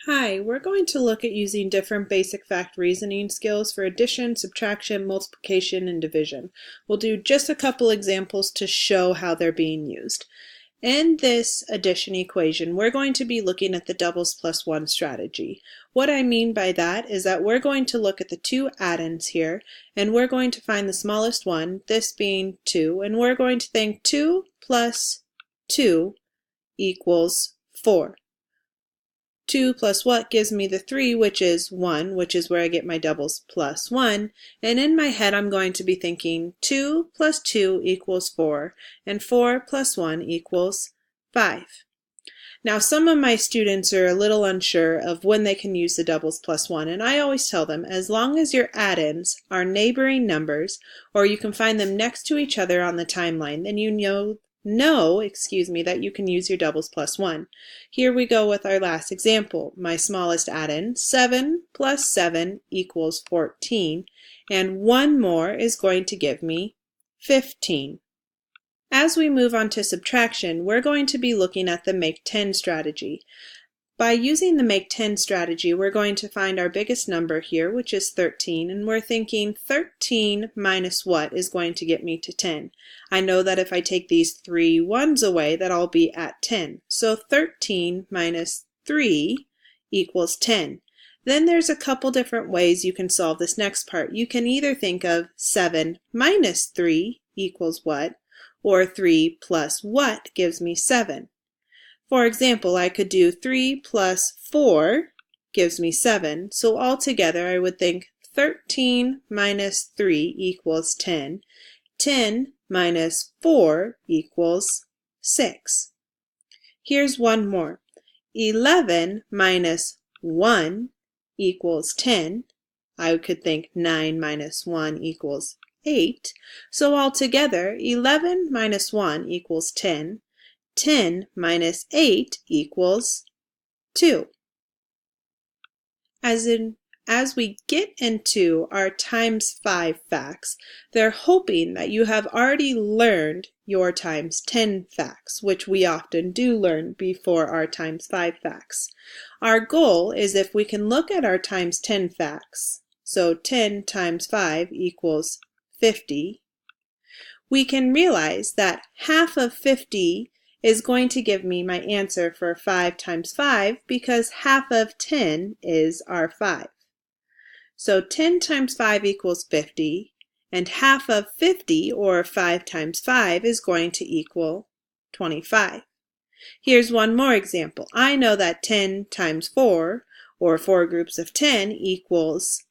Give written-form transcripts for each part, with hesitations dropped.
Hi, we're going to look at using different basic fact reasoning skills for addition, subtraction, multiplication, and division. We'll do just a couple examples to show how they're being used. In this addition equation, we're going to be looking at the doubles plus one strategy. What I mean by that is that we're going to look at the two addends here, and we're going to find the smallest one, this being 2, and we're going to think 2 plus 2 equals 4. 2 plus what gives me the 3, which is 1, which is where I get my doubles plus 1. And in my head, I'm going to be thinking 2 plus 2 equals 4, and 4 plus 1 equals 5. Now, some of my students are a little unsure of when they can use the doubles plus 1, and I always tell them, as long as your addends are neighboring numbers, or you can find them next to each other on the timeline, then you know that you can use your doubles plus 1. Here we go with our last example. My smallest addend, 7 plus 7 equals 14, and one more is going to give me 15. As we move on to subtraction, we're going to be looking at the make 10 strategy. By using the make 10 strategy, we're going to find our biggest number here, which is 13, and we're thinking 13 minus what is going to get me to 10. I know that if I take these 3 ones away, that I'll be at 10. So 13 minus 3 equals 10. Then there's a couple different ways you can solve this next part. You can either think of 7 minus 3 equals what, or 3 plus what gives me 7. For example, I could do 3 plus 4 gives me 7, so altogether I would think 13 minus 3 equals 10. 10 minus 4 equals 6. Here's one more. 11 minus 1 equals 10. I could think 9 minus 1 equals 8. So altogether, 11 minus 1 equals 10. 10 minus 8 equals 2. As we get into our times 5 facts, they're hoping that you have already learned your times 10 facts, which we often do learn before our times 5 facts. Our goal is if we can look at our times 10 facts, so 10 times 5 equals 50, we can realize that half of 50 is going to give me my answer for 5 times 5 because half of 10 is our 5. So 10 times 5 equals 50, and half of 50, or 5 times 5, is going to equal 25. Here's one more example. I know that 10 times 4, or 4 groups of 10, equals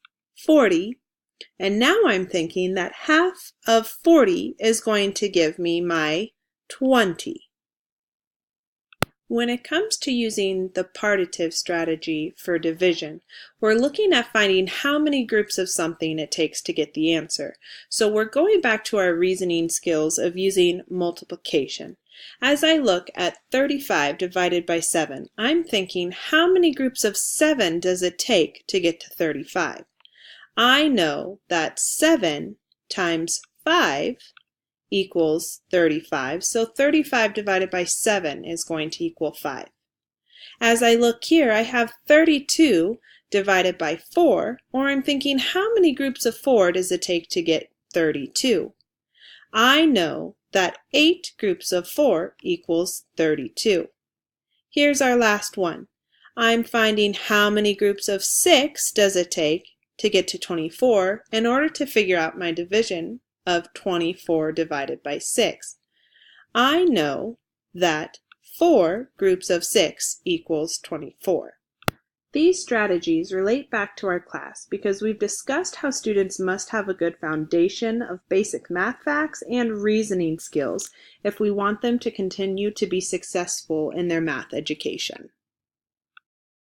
40, and now I'm thinking that half of 40 is going to give me my 20. When it comes to using the partitive strategy for division, we're looking at finding how many groups of something it takes to get the answer. So we're going back to our reasoning skills of using multiplication. As I look at 35 divided by 7, I'm thinking how many groups of 7 does it take to get to 35? I know that 7 times 5 equals 35, so 35 divided by 7 is going to equal 5. As I look here, I have 32 divided by 4, or I'm thinking how many groups of 4 does it take to get 32? I know that 8 groups of 4 equals 32. Here's our last one. I'm finding how many groups of 6 does it take to get to 24 in order to figure out my division of 24 divided by 6. I know that 4 groups of 6 equals 24. These strategies relate back to our class because we've discussed how students must have a good foundation of basic math facts and reasoning skills if we want them to continue to be successful in their math education.